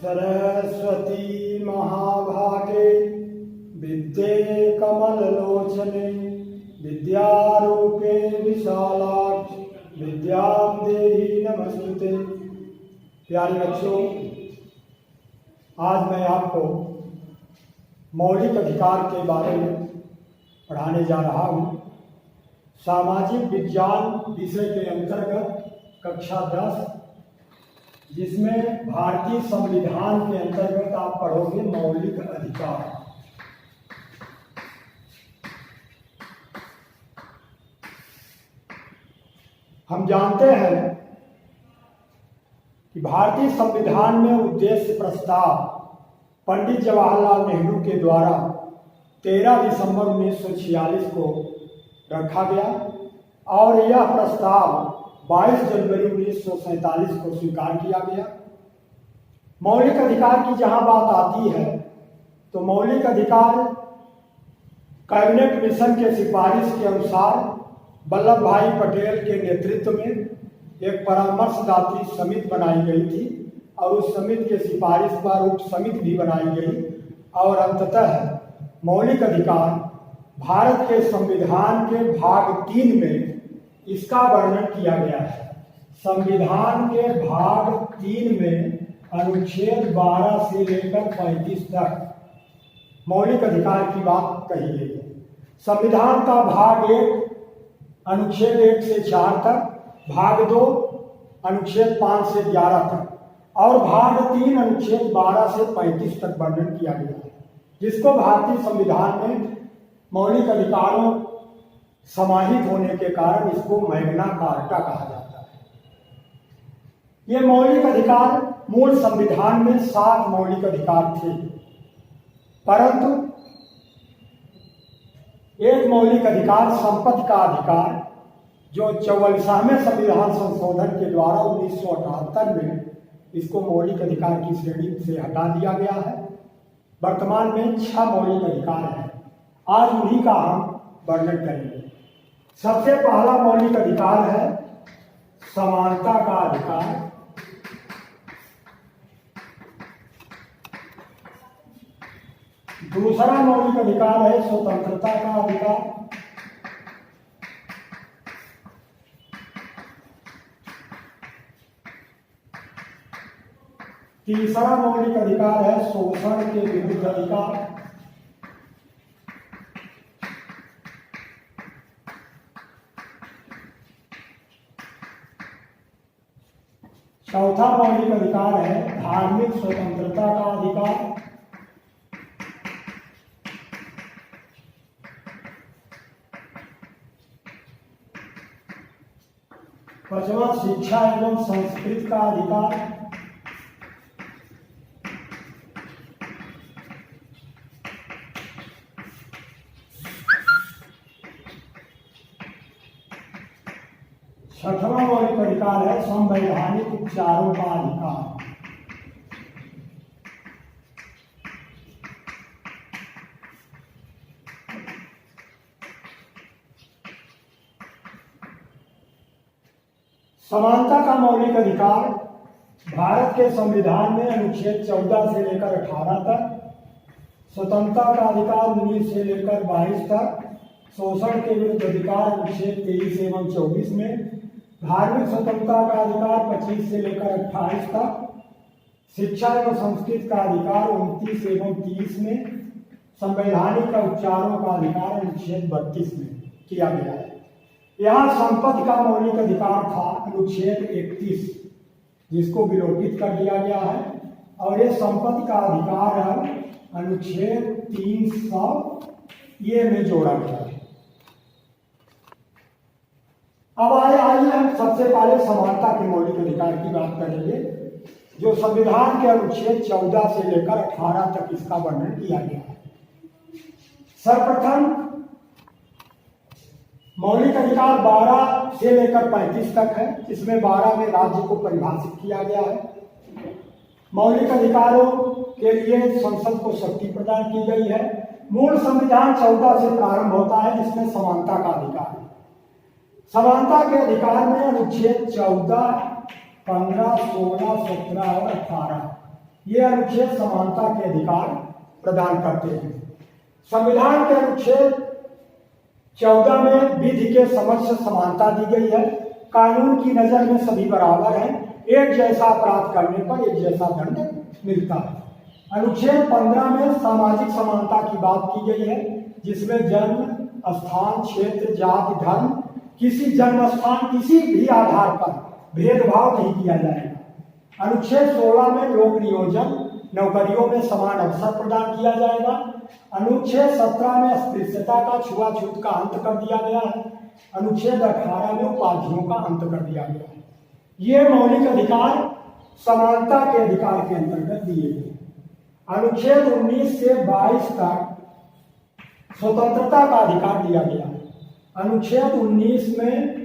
सरस्वती महाभागे विद्ये कमललोचने विद्यारूपे विशालाक्ष विद्यां देहि नमस्तुते। प्यारे बच्चों, आज मैं आपको मौलिक अधिकार के बारे में पढ़ाने जा रहा हूँ। सामाजिक विज्ञान विषय के अंतर्गत कक्षा 10, जिसमें भारतीय संविधान के अंतर्गत आप पढ़ोगे मौलिक अधिकार। हम जानते हैं कि भारतीय संविधान में उद्देश्य प्रस्ताव पंडित जवाहरलाल नेहरू के द्वारा 13 दिसंबर 1946 को रखा गया और यह प्रस्ताव 22 जनवरी 1947 को स्वीकार किया गया। मौलिक अधिकार की जहां बात आती है तो मौलिक अधिकार कैबिनेट मिशन के सिफारिश के अनुसार वल्लभ भाई पटेल के नेतृत्व में एक परामर्शदात्री समिति बनाई गई थी और उस समिति के सिफारिश पर उप समिति भी बनाई गई और अंततः मौलिक अधिकार भारत के संविधान के भाग 3 में इसका वर्णन किया गया है। संविधान के भाग 3 में अनुच्छेद 12 से लेकर 35 तक मौलिक अधिकार की बात कही गई है। संविधान का भाग 1 अनुच्छेद 1 से 4 तक, भाग 2 अनुच्छेद 5 से 11 तक और भाग 3 अनुच्छेद 12 से 35 तक वर्णन किया गया है, जिसको भारतीय संविधान में मौलिक अधिकारों समाहित होने के कारण इसको मैग्ना कार्टा कहा जाता है। ये मौलिक अधिकार मूल संविधान में 7 मौलिक अधिकार थे, परंतु एक मौलिक अधिकार संपत्ति का अधिकार जो 44वें संविधान संशोधन के द्वारा 1978 में इसको मौलिक अधिकार की श्रेणी से हटा दिया गया है। वर्तमान में 6 मौलिक अधिकार हैं। आज उन्हीं का हम वर्णन करेंगे। सबसे पहला मौलिक अधिकार है समानता का अधिकार। दूसरा मौलिक अधिकार है स्वतंत्रता का अधिकार। तीसरा मौलिक अधिकार है शोषण के विरुद्ध अधिकार। चौथा मौलिक अधिकार है धार्मिक स्वतंत्रता का अधिकार। पांचवा शिक्षा एवं संस्कृति का अधिकार। छठवां मौलिक अधिकार है संवैधानिक उपचारों का अधिकार। समानता का मौलिक अधिकार भारत के संविधान में अनुच्छेद 14 से लेकर 18 तक, स्वतंत्रता का अधिकार 19 से लेकर 22 तक, शोषण के विरुद्ध अधिकार अनुच्छेद 23 एवं 24 में, धार्मिक स्वतंत्रता का अधिकार 25 से लेकर 28 तक, शिक्षा एवं संस्कृति का अधिकार 29 एवं 30 में, संवैधानिक उपचारों का अधिकार अनुच्छेद 32 में किया गया है। यहाँ संपत्ति का मौलिक अधिकार था अनुच्छेद 31, जिसको विलोपित कर दिया गया है और ये संपत्ति का अधिकार है अनुच्छेद 300 ये में जोड़ा गया है। अब आइए हम सबसे पहले समानता के मौलिक अधिकार की बात करेंगे, जो संविधान के अनुच्छेद 14 से लेकर 18 तक इसका वर्णन किया गया है। सर्वप्रथम मौलिक अधिकार 12 से लेकर 35 तक है। इसमें 12 में राज्य को परिभाषित किया गया है। मौलिक अधिकारों के लिए संसद को शक्ति प्रदान की गई है। मूल संविधान 14 से प्रारंभ होता है, जिसमें समानता का अधिकार है। समानता के अधिकार में अनुच्छेद 14, 15, 16, 17 और 18 ये अनुच्छेद समानता के अधिकार प्रदान करते हैं। संविधान के अनुच्छेद 14 में विधि के समक्ष समानता दी गई है। कानून की नजर में सभी बराबर हैं, एक जैसा अपराध करने पर एक जैसा दंड मिलता है। अनुच्छेद 15 में सामाजिक समानता की बात की गई है, जिसमें जन्म स्थान, क्षेत्र, जाति, धर्म, किसी जन्म स्थान किसी भी आधार पर भेदभाव नहीं किया जाएगा। अनुच्छेद 16 में लोक नियोजन, नौकरियों में समान अवसर प्रदान किया जाएगा। अनुच्छेद 17 में अस्पृश्यता का, छुआछूत का अंत कर दिया गया है। अनुच्छेद 18 में उपाधियों का अंत कर दिया गया है। ये मौलिक अधिकार समानता के अधिकार के अंतर्गत दिए गए। अनुच्छेद 19 से 22 तक स्वतंत्रता का अधिकार दिया गया है। अनुच्छेद 19 में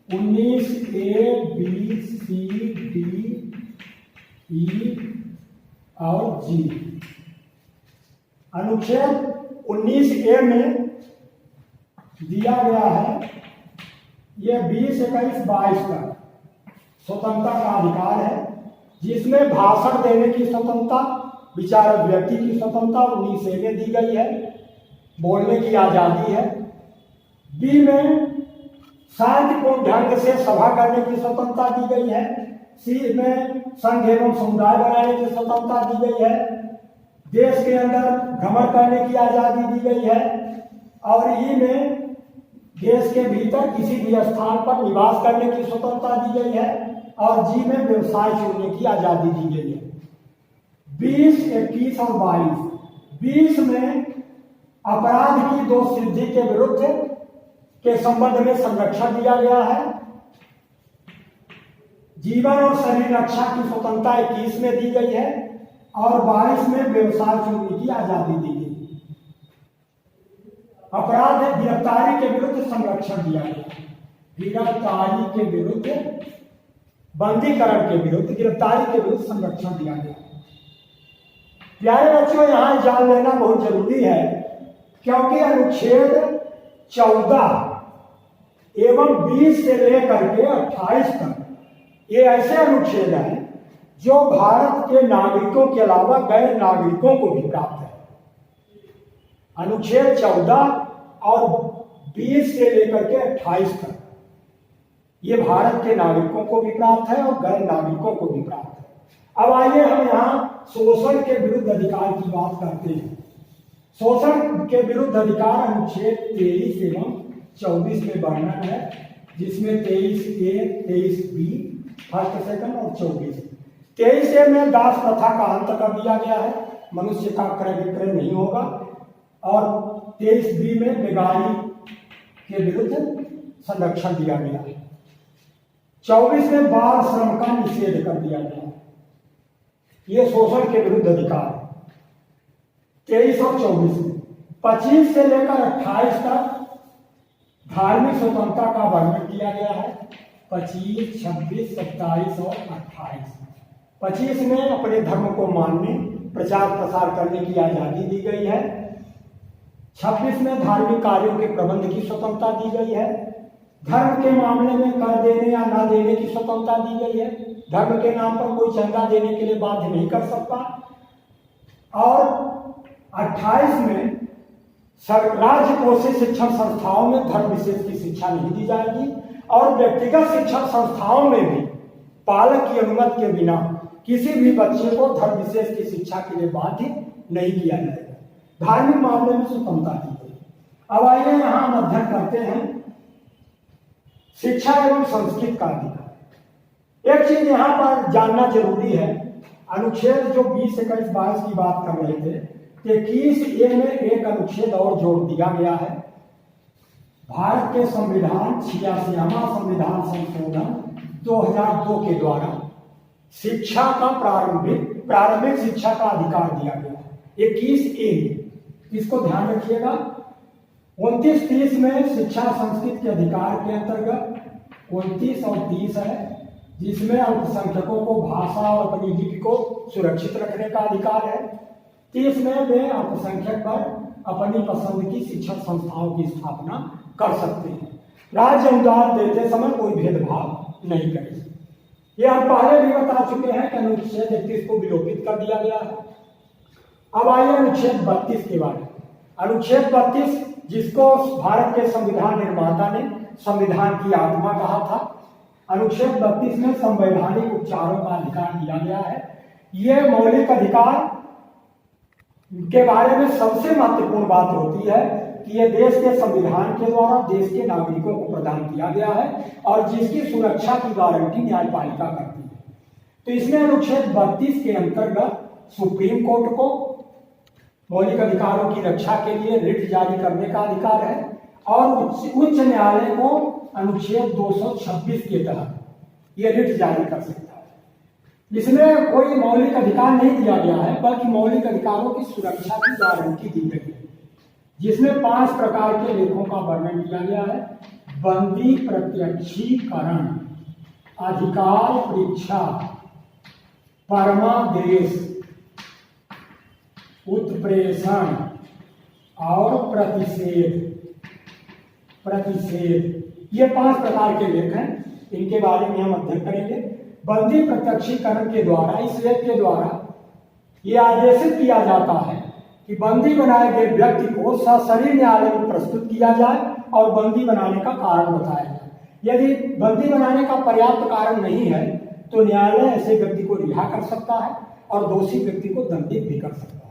19A, B, C, D, E और G। अनुच्छेद 19A में दिया गया है, ये 20, 21, 22 तक स्वतंत्रता का अधिकार है, जिसमें भाषण देने की स्वतंत्रता, विचार अभिव्यक्ति की स्वतंत्रता 19A में दी गई है, बोलने की आजादी है। बी में शांतिपूर्ण ढंग से सभा करने की स्वतंत्रता दी गई है। सी में संघ एवं समुदाय बनाने की स्वतंत्रता दी गई है। देश के अंदर भ्रमण करने की आजादी दी गई है। और ई में देश के भीतर किसी भी स्थान पर निवास करने की स्वतंत्रता दी गई है। और जी में व्यवसाय चुनने की आजादी दी गई है। 20, 21 और 22। 20 में अपराध की दोषसिद्धि के विरुद्ध के संबंध में संरक्षण दिया गया है। जीवन और शरीर रक्षा की स्वतंत्रता 21 में दी गई है। और 22 में व्यवसाय चुनने की आजादी दी गई। अपराध गिरफ्तारी के विरुद्ध संरक्षण दिया गया। गिरफ्तारी के विरुद्ध, बंदीकरण के विरुद्ध, गिरफ्तारी के विरुद्ध संरक्षण दिया गया। प्यारे बच्चों, यहां जान लेना बहुत जरूरी है, क्योंकि अनुच्छेद 14 एवं 20 से लेकर के 28 तक ये ऐसे अनुच्छेद हैं जो भारत के नागरिकों के अलावा गैर नागरिकों को भी प्राप्त है। अनुच्छेद 14 और 20 से लेकर के 28 तक ये भारत के नागरिकों को भी प्राप्त है और गैर नागरिकों को भी प्राप्त है। अब आइए हम यहाँ शोषण के विरुद्ध अधिकार की बात करते हैं। शोषण के विरुद्ध अधिकार अनुच्छेद 23 एवं 24 में वर्णन है, जिसमें 23A, 23B, फर्स्ट, सेकंड और 24। 23A में दास प्रथा का अंत कर दिया गया है, मनुष्य का क्रय विक्रय नहीं होगा। और 23B में बेगारी के विरुद्ध संरक्षण दिया गया है। 24 में बाल श्रम का निषेध कर दिया गया है। ये शोषण के विरुद्ध अधिकार है 23 और 24 में। 25 से लेकर 28 तक धार्मिक स्वतंत्रता का वर्णन किया गया है। 25, 26, 27 और 28। 25 में अपने धर्म को मानने, प्रचार प्रसार करने की आजादी दी गई है। 26 में धार्मिक कार्यों के प्रबंध की स्वतंत्रता दी गई है। धर्म के मामले में कर देने या ना देने की स्वतंत्रता दी गई है। धर्म के नाम पर कोई चंदा देने के लिए बाध्य नहीं कर सकता। और 28 में राज्य पोषित शिक्षण संस्थाओं में धर्म विशेष की शिक्षा नहीं दी जाएगी। और व्यक्तिगत शिक्षण संस्थाओं में भी पालक की अनुमति के बिना किसी भी बच्चे को धर्म विशेष की शिक्षा के लिए बाध्य नहीं किया जाएगा। धार्मिक मामले में स्वतंत्रता दी गई। अब आइए यहाँ हम अध्ययन करते हैं शिक्षा एवं संस्कृत का अधिकार। एक चीज यहाँ पर जानना जरूरी है, अनुच्छेद जो 20, 21, 22 की बात कर रहे थे, 21A में एक अनुच्छेद और जोड़ दिया गया है। भारत के संविधान 86वां संविधान संशोधन 2002 के द्वारा शिक्षा का प्रारंभिक शिक्षा का अधिकार दिया गया है 21A। इसको ध्यान रखिएगा। 29, 30 में शिक्षा संस्कृत के अधिकार के अंतर्गत 29 और 30 है, जिसमें अल्पसंख्यकों को भाषा और अपनी लिपि को सुरक्षित रखने का अधिकार है। 30 में वे अल्पसंख्यक पर अपनी पसंद की शिक्षण संस्थाओं की स्थापना कर सकते हैं। राज्य अनुदान देते समय कोई भेदभाव नहीं करें। ये हम पहले भी बता चुके हैं कि अनुच्छेद 31 को विलोपित कर दिया गया है। अब आइए अनुच्छेद 32 के बारे में। अनुच्छेद 32 जिसको भारत के संविधान निर्माता ने संविधान की आत्मा कहा था। अनुच्छेद 32 में संवैधानिक उपचारों का अधिकार दिया गया है। ये मौलिक अधिकार के बारे में सबसे महत्वपूर्ण बात होती है कि यह देश के संविधान के द्वारा देश के नागरिकों को प्रदान किया गया है और जिसकी सुरक्षा की गारंटी न्यायपालिका करती है। तो इसमें अनुच्छेद 32 के अंतर्गत सुप्रीम कोर्ट को मौलिक अधिकारों की रक्षा के लिए रिट जारी करने का अधिकार है और उच्च न्यायालय को अनुच्छेद 226 के तहत यह रिट जारी कर सकता है। इसमें कोई मौलिक अधिकार नहीं दिया गया है बल्कि मौलिक अधिकारों की सुरक्षा की गारंटी दी गई है, जिसमें 5 प्रकार के लेखों का वर्णन किया गया है। बंदी प्रत्यक्षीकरण, अधिकार परीक्षा, परमादेश, उत्प्रेषण और प्रतिषेध। ये 5 प्रकार के लेख हैं, इनके बारे में हम अध्ययन करेंगे। बंदी प्रत्यक्षीकरण के द्वारा, इस लेख के द्वारा यह आदेशित किया जाता है कि बंदी बनाए गए व्यक्ति को सशरीर न्यायालय में प्रस्तुत किया जाए और बंदी बनाने का कारण बताया जाए। यदि बंदी बनाने का पर्याप्त कारण नहीं है तो न्यायालय ऐसे व्यक्ति को रिहा कर सकता है और दोषी व्यक्ति को दंडित भी कर सकता है।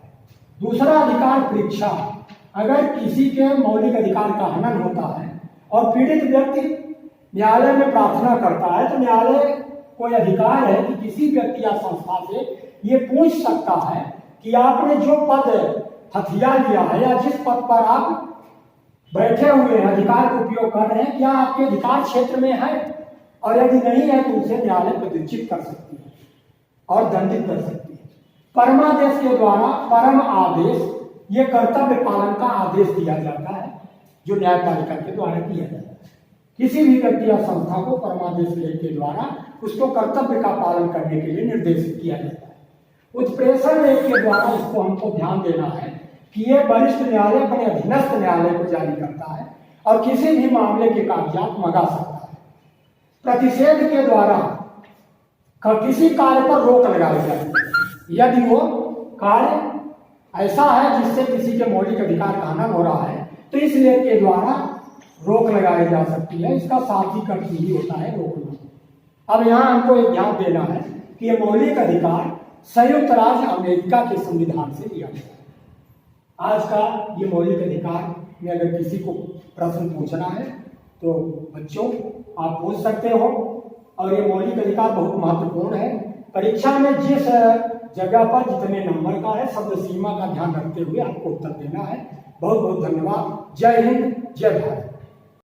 दूसरा अधिकार परीक्षा, अगर किसी के मौलिक अधिकार का हनन होता है और पीड़ित व्यक्ति न्यायालय में प्रार्थना करता है तो न्यायालय को अधिकार है कि किसी व्यक्ति या संस्था से ये पूछ सकता है कि आपने जो पद हथिया लिया है या जिस पद पर आप बैठे हुए हैं, अधिकार का उपयोग कर रहे हैं, क्या आपके अधिकार क्षेत्र में है, और यदि नहीं है तो उसे न्यायालय पदच्युत कर सकती है और दंडित कर सकती है। परमादेश के द्वारा, परम आदेश, ये कर्तव्य पालन का आदेश दिया जाता है जो न्यायपालिका के द्वारा किया जाता है। किसी भी व्यक्ति या संस्था को परमादेश के द्वारा उसको कर्तव्य का पालन करने के लिए निर्देशित किया जाता है। उत्प्रेषण लेख के द्वारा इसको हमको ध्यान देना है कि ये वरिष्ठ न्यायालय अपने अधीनस्थ न्यायालय को जारी करता है और किसी भी मामले के कागजात मंगा सकता है। प्रतिषेध के द्वारा किसी कार्य पर रोक लगाई जाती है यदि वो कार्य ऐसा है जिससे किसी के मौलिक अधिकार का हनन हो रहा है, तो इस लेख के द्वारा रोक लगाई जा सकती है। इसका साथ ही अर्थ ही होता है रोकना। अब यहाँ हमको एक ध्यान देना है कि ये मौलिक अधिकार संयुक्त राज्य अमेरिका के संविधान से लिया गया है। आज का ये मौलिक अधिकार में अगर किसी को प्रश्न पूछना है तो बच्चों आप पूछ सकते हो, और ये मौलिक अधिकार बहुत महत्वपूर्ण है। परीक्षा में जिस जगह पर जितने नंबर का है, शब्द सीमा का ध्यान रखते हुए आपको उत्तर देना है। बहुत बहुत धन्यवाद। जय हिंद, जय भारत।